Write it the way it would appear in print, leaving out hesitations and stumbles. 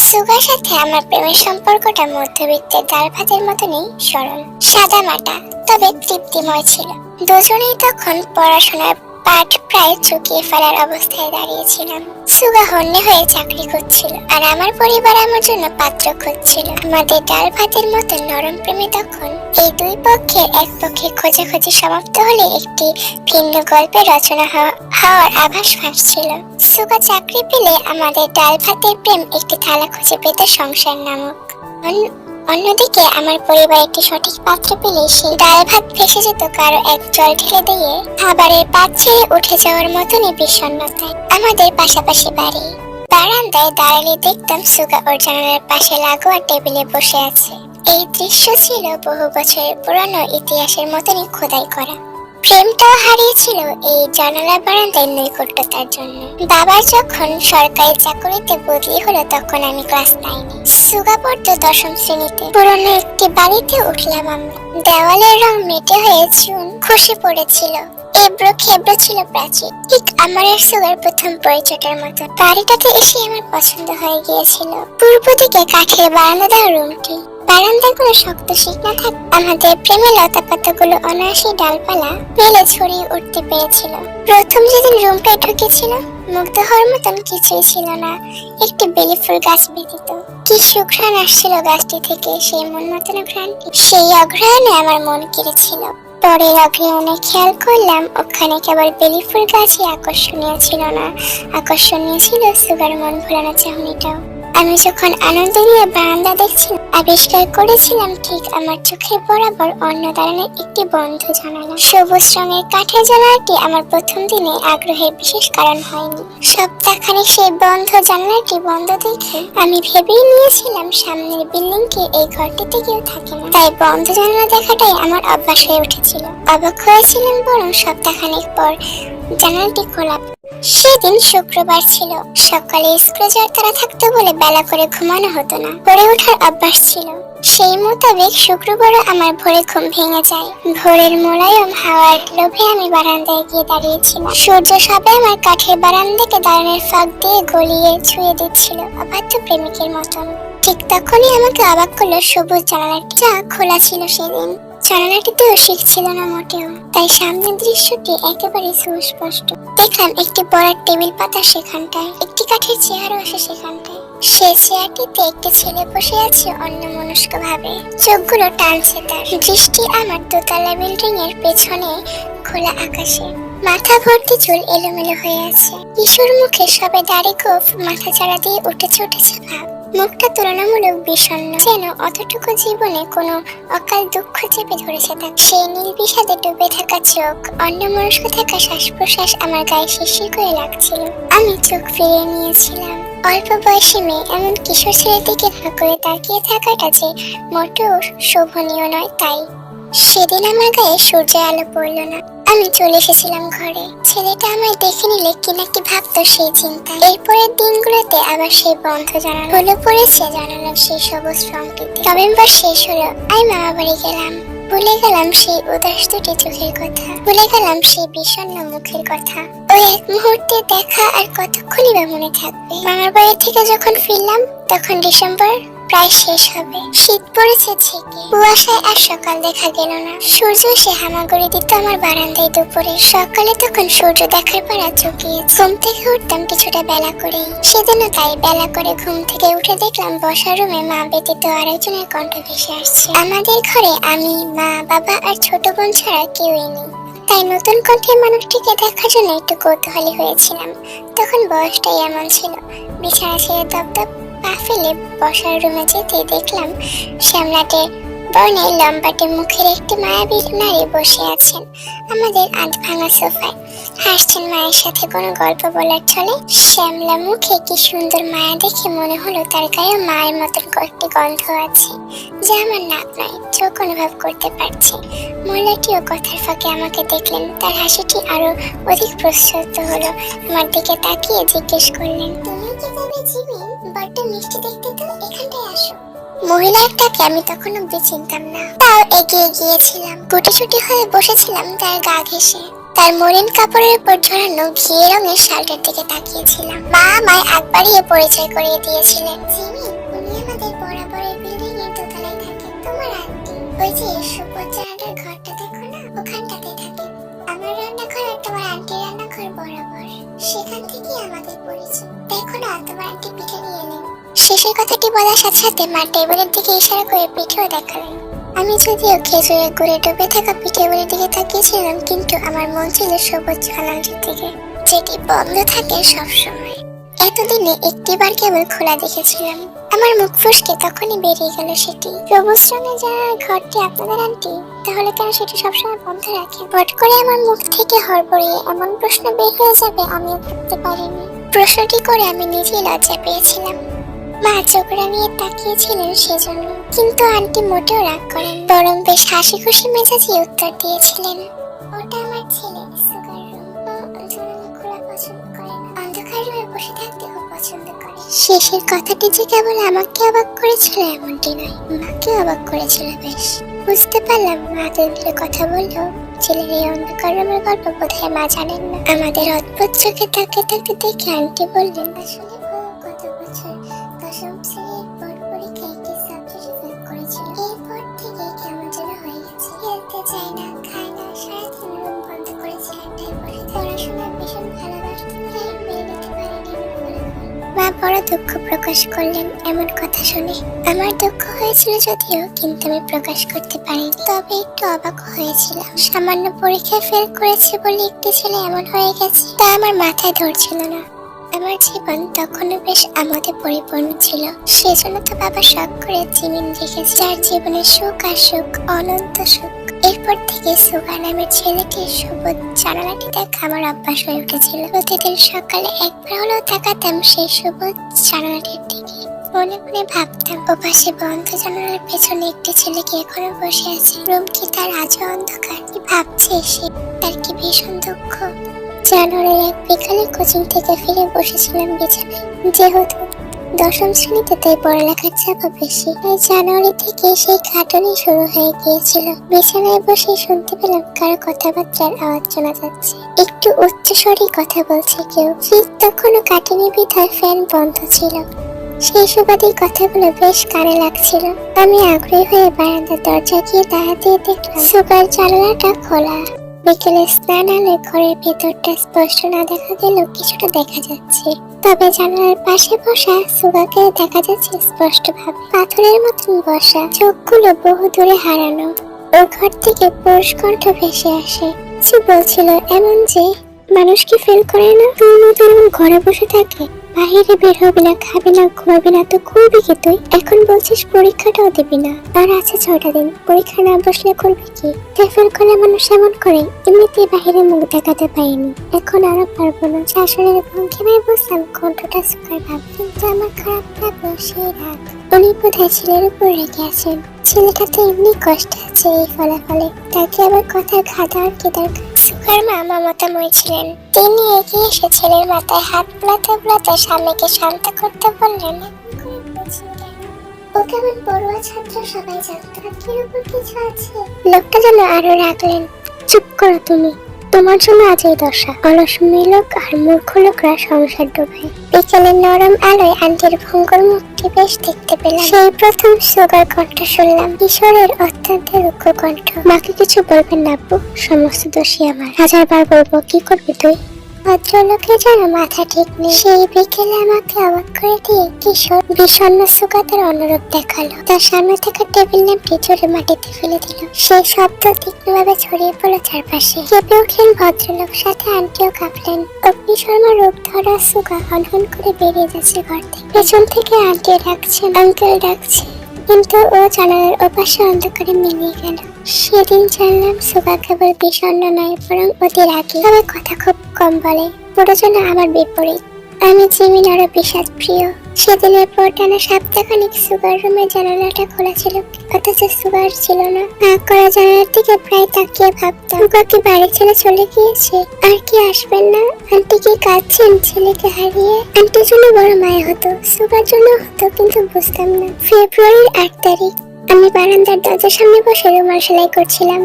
Sugar সাথে আমার প্রেমের সম্পর্কটা মধ্যবিত্তের ডাল ভাতের মতনই সরল সাদামাটা, তবে তৃপ্তিময় ছিল। দুজনেই তখন পড়াশোনার পাঠ প্রায় চুকিয়ে ফেলার অবস্থায় দাঁড়িয়েছিলাম। সুগা হন্যে হয়ে চাকরি করছিল, আর আমার পরিবার আমার জন্য পাত্র খুঁজছিল। আমাদের ডাল ভাতের মতো নরম প্রেমে তখন এই দুই পক্ষের এক পক্ষে খোঁজাখুঁজি সমাপ্ত হলে একটি ভিন্ন গল্পের রচনা হওয়ার আভাস ফাঁসছিল। সুগা চাকরি পেলে আমাদের ডাল ভাতের প্রেম একটি থালা খুঁজে পেত সংসার নামক। অন্যদিকে আমার পরিবার একটি সঠিক পাত্র পেলে সেই ডাল ভাত ভেসে যেত কারো এক জল ঢেলে দিয়ে খাবারের পাত ছেড়ে উঠে যাওয়ার মতনই বিষণ্ণতায়। আমাদের পাশাপাশি বাড়ি, বারান্দায় দাঁড়ালে দেখতাম সুগা ওর জানালার পাশে লাগোয়া টেবিলে বসে আছে। এই দৃশ্য ছিল বহু বছরের পুরানো ইতিহাসের মতনই খোদাই করা। প্রেমটাও হারিয়েছিল এই জানালা বারান্দার নৈকট্যতার জন্য। বাবার যখন সরকারি চাকরিতে বদলি হলো তখন আমি ক্লাস 9-এ, সুগা পড়তো 10ম শ্রেণীতে। পুরনো একটি বাড়িতে উঠলাম আমরা। দেওয়ালের রং মেটে হয়ে চুন খসে পড়েছিল, এবড়ো খেবড়ো ছিল প্রাচীর, ঠিক আমার আর সুগার প্রথম পরিচয়টার মতো। বাড়িটাতে এসে আমার পছন্দ হয়ে গিয়েছিল। পূর্ব দিকে কাঠের বারান্দা দেওয়া রুমটি, বারান্দার কোনো শক্ত শিক না থাক আমাদের প্রেমের লতা পাতাগুলো অনায়াসে ডালপালা মেলে ছড়িয়ে উঠতে পেরেছিল। প্রথম যেদিন রুমটায় ঢুকেছিল মুগ্ধ হওয়ার মতন কিছুই ছিল না, একটি বেলি ফুল গাছ ব্যতীত। কি সুঘ্রাণ আসছিল গাছটি থেকে, সেই মন মতন ঘ্রাণটি, সেই অঘ্রাণে আমার মন কেড়েছিল। পরের অগ্রহণে খেয়াল করলাম ওখানে কেবল বেলি ফুল গাছই আকর্ষণীয় ছিল না, আকর্ষণীয় ছিল সুগার মন ভোলানো চাহনিটাও। আমি যখন আনন্দ নিয়ে বারান্দা দেখছিলাম আবিষ্কার করেছিলাম ঠিক আমার চোখের বরাবর অন্য দালানের একটি বন্ধ জানালা। সবুজ রঙের কাঠের জানালাটি আমার প্রথম দিনে আগ্রহের বিশেষ কারণ হয়নি। সপ্তাহখানেক সেই বন্ধ জানালাটি বন্ধ দেখে আমি ভেবেই নিয়েছিলাম সামনের বিল্ডিংকে এই ঘরটিতে কেউ থাকে না, তাই বন্ধ জানালা দেখাটাই আমার অভ্যাস হয়ে উঠেছিল। অবাক হয়েছিলাম বরং সপ্তাহখানেক পর জানালাটি খোলা। সেদিন শুক্রবার ছিল, সকালে স্কুলে যাওয়ার তারা থাকতো বলে বেলা করে ঘুমানো হতো না, পড়ে ওঠার অভ্যাস ছিল। সেই মোতাবেক শুক্রবারও আমার ভোরে ঘুম ভেঙে যায়। ভোরের মোলায়েম হাওয়ার লোভে আমি বারান্দায় গিয়ে দাঁড়িয়েছিলাম। সূর্য সবে আমার কাঠের বারান্দাকে দালানের ফাঁক দিয়ে গলিয়ে ছুঁয়ে দিচ্ছিল অবাধ্য প্রেমিকের মতন। ঠিক তখনই আমাকে অবাক করলো সবুজ জানালাটি, যা খোলা ছিল সেদিন। জানালাটিতেও শিক ছিল না মোটেও, তাই সামনের দৃশ্যটি একেবারে সুস্পষ্ট। দেখলাম একটি বড় টেবিল পাতা সেখানটায়, একটি কাঠের চেয়ারও আছে সেখানটায়। সেই চেয়ারটিতে একটি ছেলে বসে আছে অন্যমনস্ক ভাবে, চোখগুলো টানছে তার। দৃষ্টি আমার দোতলা বিল্ডিং এর পেছনে খোলা আকাশে। মাথা ভর্তি চুল এলোমেলো হয়ে আছে, কিশোর মুখে সবে দাড়ি গোঁফ মাথা চাড়া দিয়ে উঠেছে ভাব। মুখটা তুলনামূলক বিষণ্ণ, যেন অতটুকু জীবনে কোনো অকাল দুঃখ চেপে ধরেছে তাকে। সেই নীল বিষাদে ডুবে থাকা চোখ, অন্যমনস্ক থাকা শ্বাস প্রশ্বাস আমার গায়ে শিরশির করে লাগছিল। আমি চোখ ফিরিয়ে নিয়েছিলাম। অল্প বয়সী মেয়ে এমন কিশোর ছেলের দিকে ভাগ করে তাকিয়ে থাকাটা যে মোটেও শোভনীয় নয়। তাই সেদিন আমার গায়ে সূর্যের আলো পড়ল না। আমি চলে এসেছিলাম ঘরে। ছেলেটা আমায় দেখে নিলে কি নাকি ভাবতো সেই চিন্তা। এরপরের দিনগুলোতে আবার সেই বন্ধ জানালা হলো পড়েছে জানালার সেই সবুজ রংটিতে। নভেম্বর শেষ হলো, আমি মামা বাড়ি গেলাম। ভুলে গেলাম সেই উদাস দুটি চোখের কথা, ভুলে গেলাম সেই বিষণ্ণ মুখের কথা। ওই এক মুহূর্তে দেখা আর কতক্ষণই বা মনে থাকবে। মামার বাড়ি থেকে যখন ফিরলাম তখন ডিসেম্বর প্রায় শেষ হবে। শীত পড়েছে ছেকে, কুয়াশায় আর সকাল দেখা গেল না। সূর্য এসে হামাগুড়ি দিত আমার বারান্দায় দুপুরে। সকালে তখন সূর্য দেখার পাড়া চুকিয়ে ঘুম থেকে উঠতাম কিছুটা বেলা করেই। সেদিনও তাই বেলা করে ঘুম থেকে উঠে দেখলাম বসার রুমে মা ব্যতীত আরেকজনের কণ্ঠ ভেসে আসছে। আমাদের ঘরে আমি, মা, বাবা আর ছোট বোন ছাড়া কেউই নেই, তাই নতুন কণ্ঠের মানুষটিকে দেখার জন্য একটু কৌতূহলী হয়েছিলাম। তখন বয়সটাই এমন ছিল। বিছানা ছেড়ে দপদপ পা ফেলে বসার রুমে যেতে দেখলাম শ্যামলাটে বর্ণে লম্বাটে মুখের একটি মায়াবী নারী বসে আছেন আমাদের আধ ভাঙা সোফায়। হাসছেন মায়ের সাথে কোনো গল্প বলার ছলে। শ্যামলা মুখে কি সুন্দর মায়া দেখে মনে হলো তার গায়ে মায়ের মতন কয়েকটি গন্ধ আছে, যা আমার নাক নয় চোখ অনুভব করতে পারছে। মহিলাটিও কথার ফাঁকে আমাকে দেখলেন। তার হাসিটি আরো অধিক প্রশস্ত হলো। আমার দিকে তাকিয়ে জিজ্ঞেস করলেন, তুমি কি তবে জিমিন? বড্ড মিষ্টি দেখতে তো, এখানটায় আসো। মহিলাটাকে আমি তখন অব্দি চিনতাম না, তাও এগিয়ে গিয়েছিলাম। গুটিসুটি হয়ে বসেছিলাম তার গা ঘেঁষে। তার মলিন কাপড়ের উপর ঝরানো ঘিয়ে রঙের শালটার দিকে তাকিয়েছিলাম। মা আমায় আগ বাড়িয়ে পরিচয় করিয়ে দিয়েছিলেন। জিমি, উনি আমাদের বরাবরের বিল্ডিং এর দোতলায় থাকে। তোমার আন্টি ওই যে সুপচারাটার ঘরটা দেখো না, ওখানটাতে থাকে। আমার রান্নাঘর আর তোমার আন্টির রান্নাঘর বরাবর, সেখান থেকেই আমাদের পরিচয়। দেখো না, তোমার আন্টি পিঠে নিয়ে এলেন। শেষের কথাটি বলার সাথে সাথে মা টেবিলের দিকে ইশারা করে পিঠেও দেখালেন। আমি যদিও খেজুরের গুড়ে ডুবে থাকা পিঠেগুলির দিকে তাকিয়েছিলাম, কিন্তু আমার মন ছিল সবুজ জানালাটির দিকে, যেটি বন্ধ থাকে সবসময়। এতদিনে একটিবার কেবল খোলা দেখেছিলাম। আমার মুখ ফসকে তখনই বেরিয়ে গেল সেটি। সবুজ রঙের জানালার ঘরটি আপনাদের আন্টি, তাহলে কেন সেটি সবসময় বন্ধ রাখে? পট করে আমার মুখ থেকে হড়বড়িয়ে এমন প্রশ্ন বের হয়ে যাবে আমিও ভাবতে পারিনি। প্রশ্নটি করে আমি নিজেই লজ্জা পেয়েছিলাম। মা চোখরা নিয়ে তাকিয়েছিলেন সেজন্য, কিন্তু আন্টি মোটেও রাগ করেন, বরং বেশ হাসি খুশি মেজাজে উত্তর দিয়েছিলেন, ওটা আমার ছেলে সুগার রুম। জানালা খোলা পছন্দ করে না, অন্ধকার রুমে বসে থাকতে খুব পছন্দ করে। শেষের কথাটি যে কেবল আমাকে অবাক করেছিল এমনটি নয়, মাকে অবাক করেছিল বেশ। বুঝতে পারলাম মা দিলে কথা বললেও ছেলের এই অন্ধকার রুমের গল্প বোধহয় মা জানেন না। আমাদের অদ্ভুত চোখে তাকিয়ে থাকতে দেখে আন্টি বললেন, আসলে গত বছর দশম শ্রেণীর বোর্ড পরীক্ষায় একটি সাবজেক্টে ফেল করেছিল। এরপর থেকে কেমন যেন হয়ে গেছে, খেলতে চায় না, খায় না, সারাদিন রুম বন্ধ করে চেয়ারটায় বসে থাকে। পড়াশোনা ভীষণ ভালোবাসতে, তাই মেনে নিতে পারেনি ফলাফল। মা বড় দুঃখ প্রকাশ করলেন এমন কথা শুনে। আমার দুঃখ হয়েছিল যদিও, কিন্তু আমি প্রকাশ করতে পারিনি। তবে একটু অবাক হয়েছিলাম, সামান্য পরীক্ষায় ফেল করেছে বলে একটি ছেলে এমন হয়ে গেছে, তা আমার মাথায় ধরছিল না। আমার জীবন তখনও বেশ আমোদে পরিপূর্ণ ছিল, সেজন্য তো বাবা শখ করে জিমিন রেখেছে, যার জীবনে সুখ আর সুখ, অনন্ত সুখ। এরপর থেকে সুগা নামের ছেলেকে সবুজ জানালাটি দেখা আমার অভ্যাস হয়ে উঠেছিল। প্রতিদিন সকালে একবার হলেও তাকাতাম সেই সবুজ জানালাটির দিকে। মনে মনে ভাবতাম, ওপাশে বন্ধ জানালার পেছনে একটি ছেলে কি এখনো বসে আছে। রুম কি তার আজও অন্ধকার? কি ভাবছে সে? তার কি ভীষণ দুঃখ। জানুয়ারির এক বিকালে কোচিং থেকে ফিরে বসেছিলাম বিছানায়। যেহেতু দশম শ্রেণীতে, তাই পড়ালেখার চাপও বেশি। তাই জানুয়ারি থেকে সেই খাটুনি শুরু হয়ে গিয়েছিল। বিছানায় বসে শুনতে পেলাম কারো কথাবার্তার আওয়াজ শোনা যাচ্ছে। একটু উচ্চস্বরে কথা বলছে কেউ। শীত তখনও কাটেনি বিধায় ফ্যান বন্ধ ছিল। সেই সুবাদী কথাগুলো বেশ কানে লাগছিল। আমি আগ্রহী হয়ে বারান্দার দরজা গিয়ে দাঁড়া দিয়ে দেখলাম সুগার জানালাটা খোলা। বিকেলে স্নান আলে ঘরের ভেতরটা স্পষ্ট না দেখা গেলেও কিছুটা দেখা যাচ্ছে। তবে জানালার পাশে বসা সুগাকে দেখা যাচ্ছে স্পষ্ট ভাবে, পাথরের মতন বসা, চোখগুলো বহু দূরে হারানো। ওর ঘর থেকে পুরুষ কণ্ঠ ভেসে আসে। সে বলছিল, এমন যে মানুষ কি ফেল করে না? তোর মতো এমন ঘরে বসে থাকে, বাহিরে বের হবি না, খাবি না, ঘুমাবি না, তো করবি কি তুই? এখন বলছিস পরীক্ষাটাও দিবি না, আর আছে 6টা দিন। পরীক্ষা না বসলে করবি কি? ফেল করলে মানুষ এমন করে, এমনিতেই বাহিরে মুখ দেখাতে পারিনি, এখন আরো পারবো না। শাশুড়ির ভঙ্গিমায় বুঝলাম কণ্ঠটা সুগার ভাব, কিন্তু আমার খারাপ লাগলো সেই রাগ। উনি বোধহয় ছেলের উপর রেগে আছেন। ছেলেটা তো এমনি কষ্ট আছে এই ফলাফলে, তাকে আবার কথার ঘা দেওয়ার কি দরকার? সুগার মা মমতাময়ী ছিলেন। তিনি এগিয়ে এসে ছেলের মাথায় হাত বুলাতে বুলাতে স্বামীকে শান্ত করতে বললেন, ও কেমন পড়ুয়া ছাত্র সবাই জানত, হাতের উপর কিছু আছে। লোকটা যেন আরো রাখলেন, চুপ করো তুমি, তোমার জন্য আজ এই দশা। অলস মেলোক আর মূর্খ লোকরা সংসার ডোবায়। বিকেলের নরম আলোয় আন্টির ভঙ্গুর মুখটি বেশ দেখতে পেলাম। সেই প্রথম সুগার কণ্ঠ শুনলাম, কিশোরের অত্যন্ত রুক্ষ কণ্ঠ। মাকে কিছু বলবেন না আব্বু, সমস্ত দোষী আমার। 1000বার বলবো, কি করবি তুই? ভদ্রলোকের যেন মাথা ঠিক নেই। সেই বিকেলে আমাকে অবাক করে দিয়ে কিশোর বিষণ্ণ সুগাতের অনুরূপ দেখালো। তার সামনে থাকা টেবিল ল্যাম্পটি জোরে মাটিতে ফেলে দিল। সেই শব্দ তীক্ষ্ণভাবে ছড়িয়ে পড়লো চারপাশে। কেঁপে উঠলেন ভদ্রলোক, সাথে আন্টিও কাঁপলেন। অগ্নি শর্মা রোগ ধরা সুগা হনহন করে বেরিয়ে যাচ্ছে ঘর থেকে। পেছন থেকে আন্টি ডাকছেন, আঙ্কেল ডাকছে, কিন্তু ও জানালার ওপাশে অন্ধকারে মিলিয়ে গেল। সেদিন জানলাম সুগা কেবল বিষণ্ণ নয়, বরং অতি রাগী। তবে কথা খুব কম বলে, পুরো যেন আমার বিপরীত। আমি জিমিন আরো বিষাদ প্রিয়। সেদিনের পর টানা সপ্তাহখানিক সুগার রুমের জানালাটা খোলা ছিল, অথচ সুগার ছিল না। ভাগ করা জানালার দিকে প্রায় তাকিয়ে ভাবতাম, সুগা কি বাড়ি ছেড়ে চলে গিয়েছে? আর কি আসবেন না? আন্টি কি কাঁদছেন ছেলেকে হারিয়ে? আন্টির জন্য বড় মায়া হতো, সুগার জন্য হতো, কিন্তু বুঝতাম না। ফেব্রুয়ারির 8 তারিখ। আমি বারান্দার দরজার সামনে বসে রুমাল সেলাই করছিলাম।